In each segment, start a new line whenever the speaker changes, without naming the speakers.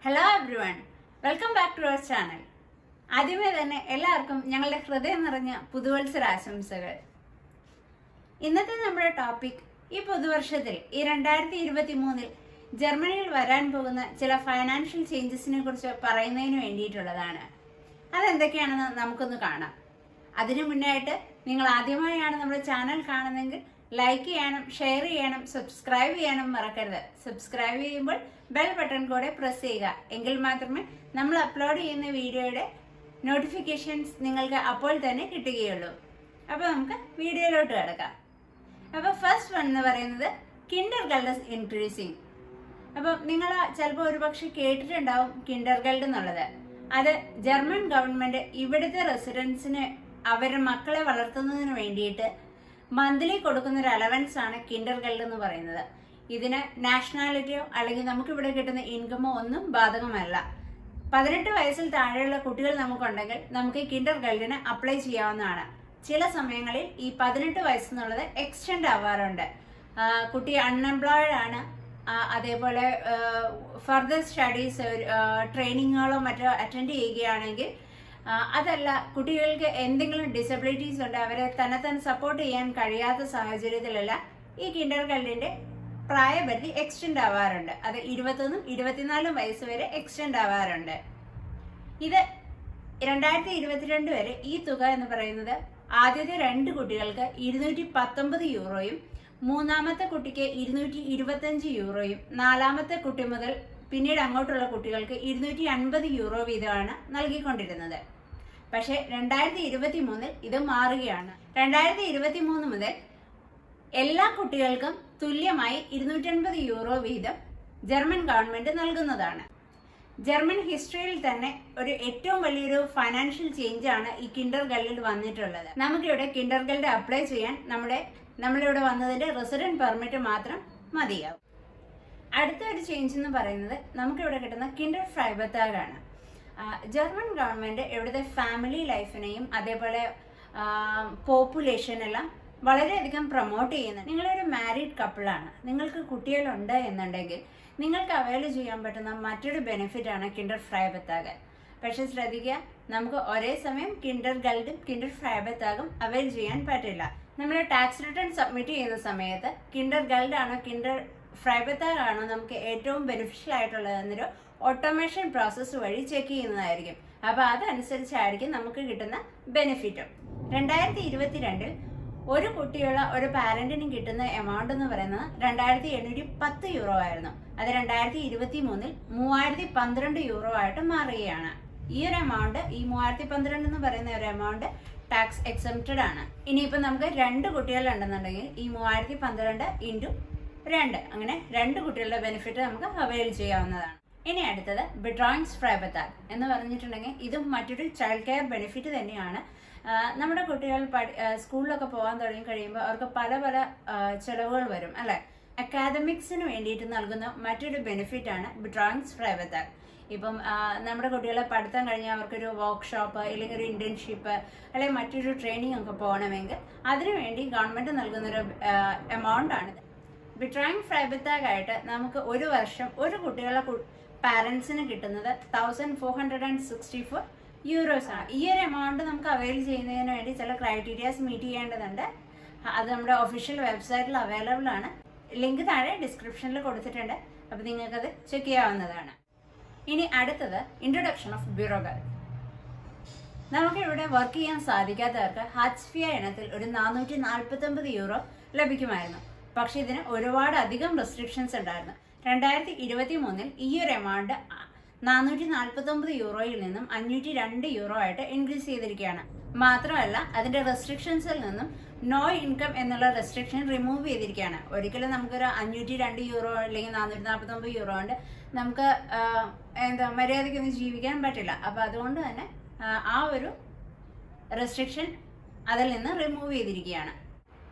Hello everyone, welcome back to our channel. ആദ്യമേ തന്നെ എല്ലാവർക്കും ഞങ്ങളുടെ ഹൃദയം നിറഞ്ഞ പുതുവത്സരാശംസകൾ. ഇന്നത്തെ നമ്മുടെ ടോപ്പിക് ഈ പുതുവർഷത്തിൽ ഈ 2023 ജർമ്മനിയിൽ വരാൻ പോകുന്ന ചില ഫൈനാൻഷ്യൽ ചേഞ്ചസിനെ കുറിച്ച് പറയുന്നതിന് വേണ്ടിയിട്ടുള്ളതാണ്. അതെന്തൊക്കെയാണെന്ന് നമുക്കൊന്ന് കാണാം. അതിനു മുന്നായിട്ട് നിങ്ങൾ ആദ്യമായാണ് നമ്മുടെ ചാനൽ കാണുന്നതെങ്കിൽ ലൈക്ക് ചെയ്യാനും ഷെയർ ചെയ്യാനും സബ്സ്ക്രൈബ് ചെയ്യാനും മറക്കരുത്. സബ്സ്ക്രൈബ് ചെയ്യുമ്പോൾ ബെൽ ബട്ടൺ കൂടെ പ്രസ് ചെയ്യുക. എങ്കിൽ മാത്രമേ നമ്മൾ അപ്ലോഡ് ചെയ്യുന്ന വീഡിയോയുടെ നോട്ടിഫിക്കേഷൻസ് നിങ്ങൾക്ക് അപ്പോൾ തന്നെ കിട്ടുകയുള്ളൂ. അപ്പോൾ നമുക്ക് വീഡിയോയിലോട്ട് കിടക്കാം. അപ്പോൾ ഫസ്റ്റ് വൺ എന്ന് പറയുന്നത് കിൻഡർഗെൽഡ് ഇൻക്രീസിങ്. അപ്പം നിങ്ങൾ ചിലപ്പോൾ ഒരുപക്ഷെ കേട്ടിട്ടുണ്ടാവും കിൻഡർഗെൽഡ് എന്നുള്ളത്. അത് ജർമ്മൻ ഗവൺമെന്റ് ഇവിടുത്തെ റെസിഡൻസിന് അവരുടെ മക്കളെ വളർത്തുന്നതിന് വേണ്ടിയിട്ട് മന്ത്ലി കൊടുക്കുന്ന ഒരു അലവൻസ് ആണ് കിൻഡർഗെൽഡ് എന്ന് പറയുന്നത്. ഇതിന് നാഷണാലിറ്റിയോ അല്ലെങ്കിൽ നമുക്കിവിടെ കിട്ടുന്ന ഇൻകമോ ഒന്നും ബാധകമല്ല. 18 വയസ്സിൽ താഴെയുള്ള കുട്ടികൾ നമുക്കുണ്ടെങ്കിൽ നമുക്ക് കിൻഡർഗെൽഡിന് അപ്ലൈ ചെയ്യാവുന്നതാണ്. ചില സമയങ്ങളിൽ ഈ 18 വയസ്സെന്നുള്ളത് എക്സ്റ്റെൻഡ് ആവാറുണ്ട്. കുട്ടി അൺഎംപ്ലോയിഡ് ആണ്, അതേപോലെ ഫർദർ സ്റ്റഡീസ് ട്രെയിനിങ്ങുകളോ മറ്റോ അറ്റൻഡ് ചെയ്യുകയാണെങ്കിൽ, അതല്ല കുട്ടികൾക്ക് എന്തെങ്കിലും ഡിസബിലിറ്റീസ് ഉണ്ട്, അവരെ തന്നെ സപ്പോർട്ട് ചെയ്യാൻ കഴിയാത്ത സാഹചര്യത്തിലല്ല ഈ കിൻഡർഗെൽഡിന്റെ പ്രായപരിധി എക്സ്റ്റെൻഡ് ആവാറുണ്ട്. അത് 21 24 വയസ്സ് വരെ എക്സ്റ്റെൻഡ് ആവാറുണ്ട്. ഇത് 2022 വരെ ഈ തുക എന്ന് പറയുന്നത് ആദ്യത്തെ 2 കുട്ടികൾക്ക് 219 യൂറോയും മൂന്നാമത്തെ കുട്ടിക്ക് 225 യൂറോയും 4ാമത്തെ കുട്ടി മുതൽ പിന്നീട് അങ്ങോട്ടുള്ള കുട്ടികൾക്ക് 250 യൂറോ വീതമാണ് നൽകിക്കൊണ്ടിരുന്നത്. പക്ഷേ 2023 ഇത് മാറുകയാണ്. 2023 മുതൽ എല്ലാ കുട്ടികൾക്കും തുല്യമായി 250 യൂറോ വീതം ജർമ്മൻ ഗവൺമെന്റ് നൽകുന്നതാണ്. ജർമ്മൻ ഹിസ്റ്ററിയിൽ തന്നെ ഒരു ഏറ്റവും വലിയൊരു ഫൈനാൻഷ്യൽ ചേഞ്ച് ആണ് ഈ കിൻഡർഗെൽഡിൽ വന്നിട്ടുള്ളത്. നമുക്കിവിടെ കിൻഡർഗെൽഡ് അപ്ലൈ ചെയ്യാൻ നമ്മളിവിടെ വന്നതിന്റെ റെസിഡന്റ് പെർമിറ്റ് മാത്രം മതിയാവും. അടുത്ത ഒരു ചേഞ്ച് എന്ന് പറയുന്നത് നമുക്കിവിടെ കിട്ടുന്ന കിൻഡർഫ്രൈബെട്രാഗ് ആണ്. ജർമ്മൻ ഗവൺമെന്റ് ഇവിടുത്തെ ഫാമിലി ലൈഫിനെയും അതേപോലെ പോപ്പുലേഷനെല്ലാം വളരെയധികം പ്രൊമോട്ട് ചെയ്യുന്നത്. നിങ്ങളൊരു മാരീഡ് കപ്പിളാണ്, നിങ്ങൾക്ക് കുട്ടികളുണ്ട് എന്നുണ്ടെങ്കിൽ നിങ്ങൾക്ക് അവൈൽ ചെയ്യാൻ പറ്റുന്ന മറ്റൊരു ബെനിഫിറ്റ് ആണ് കിൻഡർഫ്രൈബെട്രാഗ്. പക്ഷെ ശ്രദ്ധിക്കുക, നമുക്ക് ഒരേ സമയം കിൻഡർഗെൽഡും കിൻഡർഫ്രൈബെട്രാഗും അവൈൽ ചെയ്യാൻ പറ്റില്ല. നമ്മൾ ടാക്സ് റിട്ടേൺ സബ്മിറ്റ് ചെയ്യുന്ന സമയത്ത് കിൻഡർഗെൽഡ് ആണോ കിൻഡർഫ്രൈബെട്രാഗ് ആണോ നമുക്ക് ഏറ്റവും ബെനിഫിഷ്യൽ ആയിട്ടുള്ളതെന്നൊരു ഓട്ടോമേഷൻ പ്രോസസ്സ് വഴി ചെക്ക് ചെയ്യുന്നതായിരിക്കും. അപ്പോൾ അതനുസരിച്ചായിരിക്കും നമുക്ക് കിട്ടുന്ന ബെനിഫിറ്റും. 2022 ഒരു കുട്ടിയുള്ള ഒരു പാരന്റിന് കിട്ടുന്ന എമൗണ്ട് എന്ന് പറയുന്നത് 2710 യൂറോ ആയിരുന്നു. അത് 2023 3012 യൂറോ ആയിട്ട് മാറുകയാണ്. ഈ ഒരു എമൗണ്ട്, ഈ 3012 എന്ന് പറയുന്ന ഒരു എമൗണ്ട് ടാക്സ് എക്സംപ്റ്റഡ് ആണ്. ഇനിയിപ്പോൾ നമുക്ക് 2 കുട്ടികളുണ്ടെന്നുണ്ടെങ്കിൽ ഈ 3012 × 2, അങ്ങനെ 2 കുട്ടികളുടെ ബെനിഫിറ്റ് നമുക്ക് അവൈൽ ചെയ്യാവുന്നതാണ്. ഇനി അടുത്തത് Betreuungsfreibetrag എന്ന് പറഞ്ഞിട്ടുണ്ടെങ്കിൽ ഇതും മറ്റൊരു ചൈൽഡ് കെയർ ബെനിഫിറ്റ് തന്നെയാണ്. നമ്മുടെ കുട്ടികൾ സ്കൂളിലൊക്കെ പോകാൻ തുടങ്ങി കഴിയുമ്പോൾ അവർക്ക് പല പല ചിലവുകൾ വരും അല്ലെ. അക്കാദമിക്സിന് വേണ്ടിയിട്ട് നൽകുന്ന മറ്റൊരു ബെനിഫിറ്റ് ആണ് Betreuungsfreibetrag. ഇപ്പം നമ്മുടെ കുട്ടികളെ പഠിത്തം കഴിഞ്ഞാൽ അവർക്കൊരു വർക്ക്ഷോപ്പ് അല്ലെങ്കിൽ ഒരു ഇന്റേൺഷിപ്പ് അല്ലെങ്കിൽ മറ്റൊരു ട്രെയിനിങ് ഒക്കെ പോകണമെങ്കിൽ അതിനുവേണ്ടി ഗവൺമെന്റ് നൽകുന്നൊരു എമൗണ്ട് ആണ്. Betreuungsfreibetrag ആയിട്ട് നമുക്ക് ഒരു വർഷം ഒരു കുട്ടികളുടെ പാരന്റ്സിന് കിട്ടുന്നത് 1464 യൂറോസ് ആണ്. ഈ ഒരു എമൗണ്ട് നമുക്ക് അവൈൽ ചെയ്യുന്നതിന് വേണ്ടി ചില ക്രൈറ്റീരിയാസ് മീറ്റ് ചെയ്യേണ്ടതുണ്ട്. അത് നമ്മുടെ ഒഫീഷ്യൽ വെബ്സൈറ്റിൽ അവൈലബിൾ ആണ്. ലിങ്ക് താഴെ ഡിസ്ക്രിപ്ഷനിൽ കൊടുത്തിട്ടുണ്ട്. അപ്പോൾ നിങ്ങൾക്കത് ചെക്ക് ചെയ്യാവുന്നതാണ്. ഇനി അടുത്തത് ഇൻട്രൊഡക്ഷൻ ഓഫ് ബ്യൂറോക്രാറ്റ്. നമുക്കിവിടെ വർക്ക് ചെയ്യാൻ സാധിക്കാത്തവർക്ക് ഹാറ്റ്സ്ഫിയ ഇനത്തിൽ ഒരു 449 യൂറോ ലഭിക്കുമായിരുന്നു. പക്ഷെ ഇതിന് ഒരുപാട് അധികം റെസ്ട്രിക്ഷൻസ് ഉണ്ടായിരുന്നു. 2023 ഈ ഒരു എമൗണ്ട് 449 യൂറോയിൽ നിന്നും 502 യൂറോ ആയിട്ട് ഇൻക്രീസ് ചെയ്തിരിക്കുകയാണ്. മാത്രമല്ല അതിന്റെ റെസ്ട്രിക്ഷൻസിൽ നിന്നും നോ ഇൻകം എന്നുള്ള റെസ്ട്രിക്ഷൻ റിമൂവ് ചെയ്തിരിക്കുകയാണ്. ഒരിക്കലും നമുക്കൊരു 502 യൂറോ അല്ലെങ്കിൽ 449 യൂറോ കൊണ്ട് നമുക്ക് മര്യാദയ്ക്കൊന്നും ജീവിക്കാൻ പറ്റില്ല. അപ്പൊ അതുകൊണ്ട് തന്നെ ആ ഒരു റെസ്ട്രിക്ഷൻ അതിൽ നിന്ന് റിമൂവ് ചെയ്തിരിക്കുകയാണ്.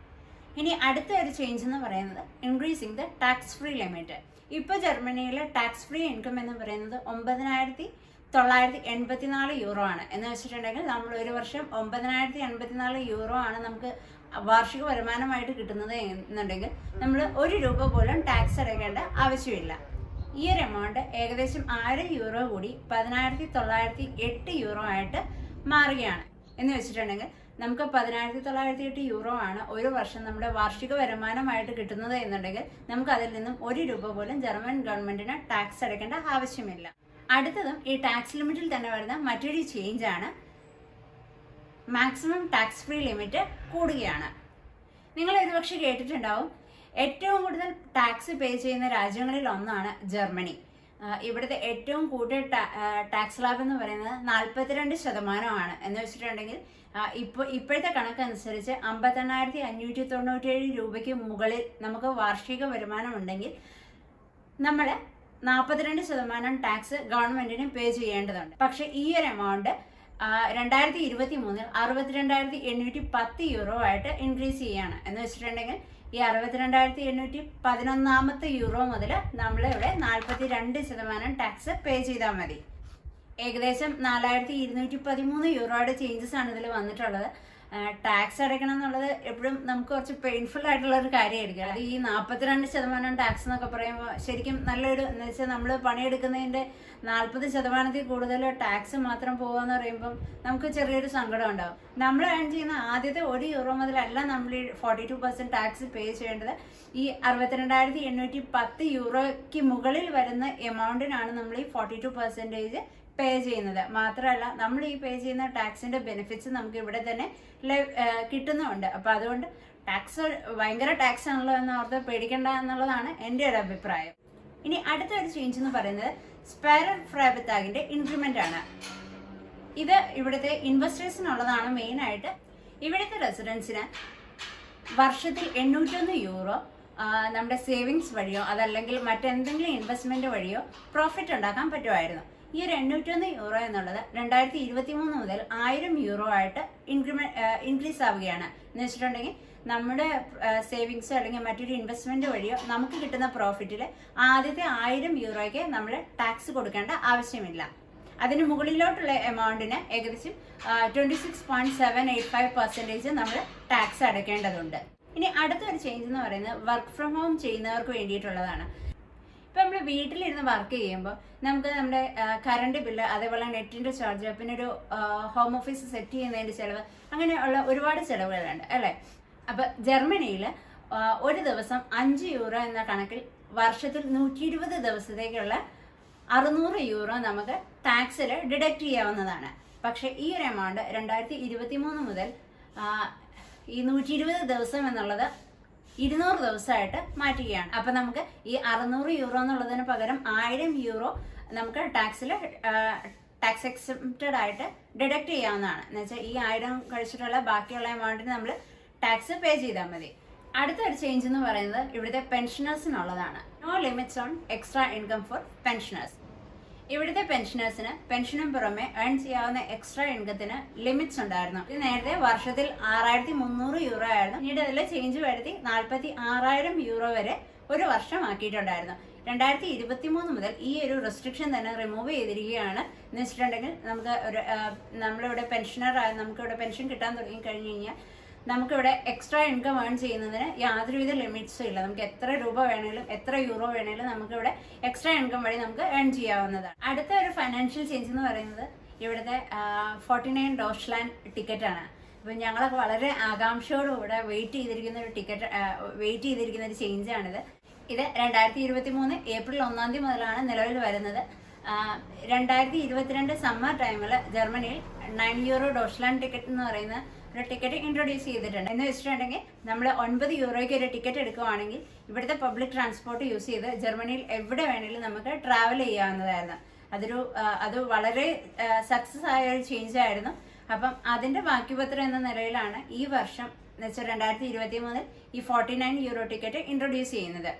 ഇനി അടുത്ത ഒരു ചേഞ്ച് എന്ന് പറയുന്നത് increasing the tax free limit. ഇപ്പോൾ ജർമ്മനിയിലെ ടാക്സ് ഫ്രീ ഇൻകം എന്ന് പറയുന്നത് 9,984 യൂറോ ആണ്. എന്ന് വെച്ചിട്ടുണ്ടെങ്കിൽ നമ്മൾ ഒരു വർഷം 9,084 യൂറോ ആണ് നമുക്ക് വാർഷിക വരുമാനമായിട്ട് കിട്ടുന്നത് എന്നുണ്ടെങ്കിൽ നമ്മൾ 1 രൂപ പോലും ടാക്സ് അടയ്ക്കേണ്ട ആവശ്യമില്ല. ഈ ഒരു എമൗണ്ട് ഏകദേശം 1000 യൂറോ കൂടി 10908 യൂറോ ആയിട്ട് മാറുകയാണ്. എന്ന് വെച്ചിട്ടുണ്ടെങ്കിൽ നമുക്ക് 10908 യൂറോ ആണ് ഒരു വർഷം നമ്മുടെ വാർഷിക വരുമാനമായിട്ട് കിട്ടുന്നത് എന്നുണ്ടെങ്കിൽ നമുക്ക് അതിൽ നിന്നും 1 രൂപ പോലും ജർമ്മൻ ഗവൺമെന്റിന് ടാക്സ് അടയ്ക്കേണ്ട ആവശ്യമില്ല. അടുത്തതും ഈ ടാക്സ് ലിമിറ്റിൽ തന്നെ വരുന്ന മറ്റൊരു ചേഞ്ച് ആണ്, മാക്സിമം ടാക്സ് ഫ്രീ ലിമിറ്റ് കൂടുകയാണ്. നിങ്ങൾ ഒരുപക്ഷെ കേട്ടിട്ടുണ്ടാവും, ഏറ്റവും കൂടുതൽ ടാക്സ് പേ ചെയ്യുന്ന രാജ്യങ്ങളിൽ ഒന്നാണ് ജർമ്മനി. ഇവിടുത്തെ ഏറ്റവും കൂടിയ ടാക്സ് ലാഭം എന്ന് പറയുന്നത് 42% എന്ന് വെച്ചിട്ടുണ്ടെങ്കിൽ ഇപ്പോഴത്തെ കണക്കനുസരിച്ച് 58,597 രൂപയ്ക്ക് മുകളിൽ നമുക്ക് വാർഷിക വരുമാനം ഉണ്ടെങ്കിൽ നമ്മൾ 42% ടാക്സ് ഗവൺമെന്റിന് പേ ചെയ്യേണ്ടതുണ്ട്. പക്ഷെ ഈ ഒരു എമൗണ്ട് 2023 62,810 യൂറോ ആയിട്ട് ഇൻക്രീസ് ചെയ്യുകയാണ്. എന്ന് വെച്ചിട്ടുണ്ടെങ്കിൽ ഈ 62,811 യൂറോ മുതൽ നമ്മളിവിടെ 42% ടാക്സ് പേ ചെയ്താൽ മതി. ഏകദേശം 4,213 യൂറോയുടെ ചേഞ്ചസ് ആണ് ഇതിൽ വന്നിട്ടുള്ളത്. ടാക്സ് അടയ്ക്കണം എന്നുള്ളത് എപ്പോഴും നമുക്ക് കുറച്ച് പെയിൻഫുൾ ആയിട്ടുള്ള ഒരു കാര്യമായിരിക്കും. അത് ഈ 42% ടാക്സ് എന്നൊക്കെ പറയുമ്പോൾ ശരിക്കും നല്ലൊരു, എന്ന് വെച്ചാൽ നമ്മൾ പണിയെടുക്കുന്നതിന്റെ 40% കൂടുതൽ ടാക്സ് മാത്രം പോകുകയെന്ന് പറയുമ്പം നമുക്ക് ചെറിയൊരു സങ്കടം ഉണ്ടാവും. നമ്മൾ ഏൺ ചെയ്യുന്ന ആദ്യത്തെ 1 യൂറോ മുതലല്ല നമ്മൾ ഈ 42% ടാക്സ് പേ ചെയ്യേണ്ടത്. ഈ 62,810 യൂറോയ്ക്ക് മുകളിൽ വരുന്ന എമൗണ്ടിനാണ് നമ്മൾ ഈ 42% പേ ചെയ്യുന്നത്. മാത്രമല്ല നമ്മൾ ഈ പേ ചെയ്യുന്ന ടാക്സിന്റെ ബെനിഫിറ്റ്സ് നമുക്ക് ഇവിടെ തന്നെ കിട്ടുന്നുണ്ട്. അപ്പൊ അതുകൊണ്ട് ടാക്സ് ഭയങ്കര ടാക്സ് ആണല്ലോ എന്ന് ഓർത്ത് പേടിക്കേണ്ട എന്നുള്ളതാണ് എൻ്റെ ഒരു അഭിപ്രായം. ഇനി അടുത്തൊരു ചേഞ്ച് എന്ന് പറയുന്നത് ഫ്രൈബെത്താഗിന്റെ ഇൻക്രിമെന്റ് ആണ്. ഇത് ഇവിടുത്തെ ഇൻവെസ്റ്റേഴ്സിനുള്ളതാണ് മെയിൻ ആയിട്ട്. ഇവിടുത്തെ റെസിഡൻസിന് വർഷത്തിൽ 801 യൂറോ നമ്മുടെ സേവിങ്സ് വഴിയോ അതല്ലെങ്കിൽ മറ്റെന്തെങ്കിലും ഇൻവെസ്റ്റ്മെന്റ് വഴിയോ പ്രോഫിറ്റ് ഉണ്ടാക്കാൻ പറ്റുമായിരുന്നു. ഈ ഒരു 801 യൂറോ എന്നുള്ളത് 2023 മുതൽ 1000 യൂറോ ആയിട്ട് ഇൻക്രീസ് ആവുകയാണ്. എന്ന് വെച്ചിട്ടുണ്ടെങ്കിൽ നമ്മുടെ സേവിങ്സോ അല്ലെങ്കിൽ മറ്റൊരു ഇൻവെസ്റ്റ്മെന്റ് വഴിയോ നമുക്ക് കിട്ടുന്ന പ്രോഫിറ്റിൽ ആദ്യത്തെ 1000 യൂറോയ്ക്ക് നമ്മൾ ടാക്സ് കൊടുക്കേണ്ട ആവശ്യമില്ല. അതിന് മുകളിലോട്ടുള്ള എമൗണ്ടിന് ഏകദേശം 26.785% നമ്മൾ ടാക്സ് അടയ്ക്കേണ്ടതുണ്ട്. ഇനി അടുത്തൊരു ചേഞ്ച് എന്ന് പറയുന്നത് വർക്ക് ഫ്രം ഹോം ചെയ്യുന്നവർക്ക് വേണ്ടിയിട്ടുള്ളതാണ്. ഇപ്പൊ നമ്മൾ വീട്ടിലിരുന്ന് വർക്ക് ചെയ്യുമ്പോൾ നമുക്ക് നമ്മുടെ കറണ്ട് ബില്ല്, അതേപോലെ നെറ്റിന്റെ ചാർജ്, പിന്നെ ഒരു ഹോം ഓഫീസ് സെറ്റ് ചെയ്യുന്നതിന്റെ ചെലവ്, അങ്ങനെയുള്ള ഒരുപാട് ചെലവുകളുണ്ട് അല്ലെ. അപ്പൊ ജർമ്മനിയിൽ ഒരു ദിവസം 5 യൂറോ എന്ന കണക്കിൽ വർഷത്തിൽ 120 ദിവസത്തേക്കുള്ള 600 യൂറോ നമുക്ക് ടാക്സിൽ ഡിഡക്ട് ചെയ്യാവുന്നതാണ്. പക്ഷെ ഈ ഒരു എമൗണ്ട് 2023 മുതൽ ഈ 120 ദിവസം എന്നുള്ളത് 200 ദിവസമായിട്ട് മാറ്റുകയാണ്. അപ്പൊ നമുക്ക് ഈ 600 യൂറോ എന്നുള്ളതിന് പകരം 1000 യൂറോ നമുക്ക് ടാക്സ് എക്സെപ്റ്റഡ് ആയിട്ട് ഡിഡക്ട് ചെയ്യാവുന്നതാണ്. എന്ന് വെച്ചാൽ ഈ 1000 കഴിച്ചിട്ടുള്ള ബാക്കിയുള്ള എമൗണ്ടിന് നമ്മൾ ടാക്സ് പേ ചെയ്താൽ മതി. അടുത്തൊരു ചേഞ്ച് എന്ന് പറയുന്നത് ഇവിടുത്തെ പെൻഷനേഴ്സിനുള്ളതാണ്. No limits on extra income for pensioners. ഇവിടുത്തെ പെൻഷനേഴ്സിന് പെൻഷനും പുറമെ ഏൺ ചെയ്യാവുന്ന എക്സ്ട്രാ ഇൻകത്തിന് ലിമിറ്റ്സ് ഉണ്ടായിരുന്നു. ഇത് നേരത്തെ വർഷത്തിൽ 6300 യൂറോ ആയിരുന്നു. പിന്നീട് അതിൽ ചേഞ്ച് വരുത്തി 46,000 യൂറോ വരെ ഒരു വർഷം ആക്കിയിട്ടുണ്ടായിരുന്നു. 2023 മുതൽ ഈ ഒരു റെസ്ട്രിക്ഷൻ തന്നെ റിമൂവ് ചെയ്തിരിക്കുകയാണ്. എന്ന് വെച്ചിട്ടുണ്ടെങ്കിൽ നമ്മളിവിടെ നമുക്കിവിടെ പെൻഷൻ കിട്ടാൻ തുടങ്ങി കഴിഞ്ഞു കഴിഞ്ഞാൽ നമുക്കിവിടെ എക്സ്ട്രാ ഇൻകം ഏൺ ചെയ്യുന്നതിന് യാതൊരുവിധ ലിമിറ്റ്സും ഇല്ല. നമുക്ക് എത്ര രൂപ വേണേലും എത്ര യൂറോ വേണേലും നമുക്കിവിടെ എക്സ്ട്രാ ഇൻകം വഴി നമുക്ക് ഏൺ ചെയ്യാവുന്നതാണ്. അടുത്ത ഒരു ഫൈനാൻഷ്യൽ ചേഞ്ച് എന്ന് പറയുന്നത് ഇവിടുത്തെ 49 ഡോച്ച്ലാൻഡ് ടിക്കറ്റ് ആണ്. അപ്പൊ ഞങ്ങളൊക്കെ വളരെ ആകാംക്ഷയോടുകൂടെ വെയിറ്റ് ചെയ്തിരിക്കുന്ന ഒരു ചേഞ്ച് ആണിത്. ഇത് 2023 ഏപ്രിൽ 1 മുതലാണ് നിലവിൽ വരുന്നത്. 2022 സമ്മർ ടൈമിൽ ജർമ്മനിയിൽ 9 യൂറോ ഡോച്ച്ലാൻഡ് ടിക്കറ്റ് എന്ന് പറയുന്ന ഒരു ടിക്കറ്റ് ഇൻട്രൊഡ്യൂസ് ചെയ്തിട്ടുണ്ട്. എന്ന് വെച്ചിട്ടുണ്ടെങ്കിൽ നമ്മൾ 9 യൂറോയ്ക്ക് ഒരു ടിക്കറ്റ് എടുക്കുവാണെങ്കിൽ ഇവിടുത്തെ പബ്ലിക് ട്രാൻസ്പോർട്ട് യൂസ് ചെയ്ത് ജർമ്മനിയിൽ എവിടെ വേണമെങ്കിലും നമുക്ക് ട്രാവൽ ചെയ്യാവുന്നതായിരുന്നു. അത് വളരെ സക്സസ് ആയ ഒരു ചേഞ്ച് ആയിരുന്നു. അപ്പം അതിന്റെ ബാക്കിപത്രം എന്ന നിലയിലാണ് ഈ വർഷം എന്ന് വെച്ചാൽ 2023 ഈ 49 യൂറോ ടിക്കറ്റ് ഇൻട്രൊഡ്യൂസ് ചെയ്യുന്നത്.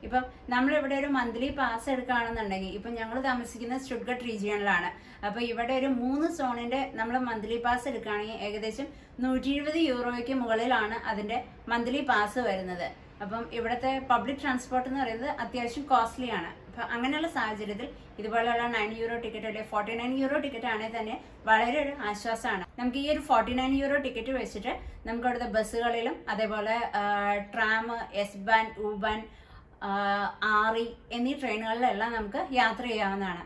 ഇപ്പം നമ്മളിവിടെ ഒരു മന്ത്ലി പാസ് എടുക്കുകയാണെന്നുണ്ടെങ്കിൽ ഇപ്പം ഞങ്ങൾ താമസിക്കുന്ന സ്റ്റുട്ട്ഗർട്ട് റീജിയണിലാണ്. അപ്പൊ ഇവിടെ ഒരു 3 സോണിന്റെ നമ്മൾ മന്ത്ലി പാസ് എടുക്കുകയാണെങ്കിൽ ഏകദേശം 120 യൂറോയ്ക്ക് മുകളിലാണ് അതിന്റെ മന്ത്ലി പാസ് വരുന്നത്. അപ്പം ഇവിടുത്തെ പബ്ലിക് ട്രാൻസ്പോർട്ട് എന്ന് പറയുന്നത് അത്യാവശ്യം കോസ്റ്റ്ലി ആണ്. അപ്പൊ അങ്ങനെയുള്ള സാഹചര്യത്തിൽ ഇതുപോലെയുള്ള 9 യൂറോ ടിക്കറ്റ് അല്ലെങ്കിൽ 49 യൂറോ ടിക്കറ്റ് ആണെങ്കിൽ തന്നെ വളരെ ഒരു ആശ്വാസമാണ്. നമുക്ക് ഈ ഒരു 49 യൂറോ ടിക്കറ്റ് വെച്ചിട്ട് നമുക്ക് അവിടുത്തെ ബസ്സുകളിലും അതേപോലെ ട്രാം, എസ് ബാൻ, ഊബാൻ, RE എന്നീ ട്രെയിനുകളിലെല്ലാം നമുക്ക് യാത്ര ചെയ്യാവുന്നതാണ്.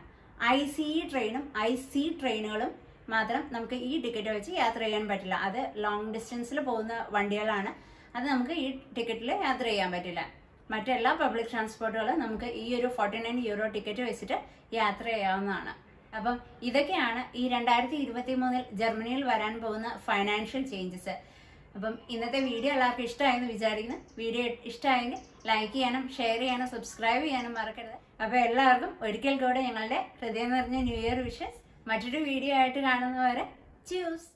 ICE ട്രെയിനും IC ട്രെയിനുകളും മാത്രം നമുക്ക് ഈ ടിക്കറ്റ് വെച്ച് യാത്ര ചെയ്യാൻ പറ്റില്ല. അത് ലോങ് ഡിസ്റ്റൻസിൽ പോകുന്ന വണ്ടികളാണ്. അത് നമുക്ക് ഈ ടിക്കറ്റിൽ യാത്ര ചെയ്യാൻ പറ്റില്ല. മറ്റെല്ലാ പബ്ലിക് ട്രാൻസ്പോർട്ടുകളും നമുക്ക് ഈ ഒരു 49 യൂറോ ടിക്കറ്റ് വെച്ചിട്ട് യാത്ര ചെയ്യാവുന്നതാണ്. അപ്പം ഇതൊക്കെയാണ് ഈ 2023 ജർമ്മനിയിൽ വരാൻ പോകുന്ന ഫൈനാൻഷ്യൽ ചേഞ്ചസ്. അപ്പം ഇന്നത്തെ വീഡിയോ എല്ലാവർക്കും ഇഷ്ടമായെന്ന് വിചാരിക്കുന്നു. വീഡിയോ ഇഷ്ടമായെങ്കിൽ ലൈക്ക് ചെയ്യാനും ഷെയർ ചെയ്യാനും സബ്സ്ക്രൈബ് ചെയ്യാനും മറക്കരുത്. അപ്പോൾ എല്ലാവർക്കും ഒരിക്കൽ കൂടെ ഞങ്ങളുടെ ഹൃദയം നിറഞ്ഞ ന്യൂ ഇയർ വിഷസ്. മറ്റൊരു വീഡിയോ ആയിട്ട് കാണുന്നവരെ ച്യൂസ്.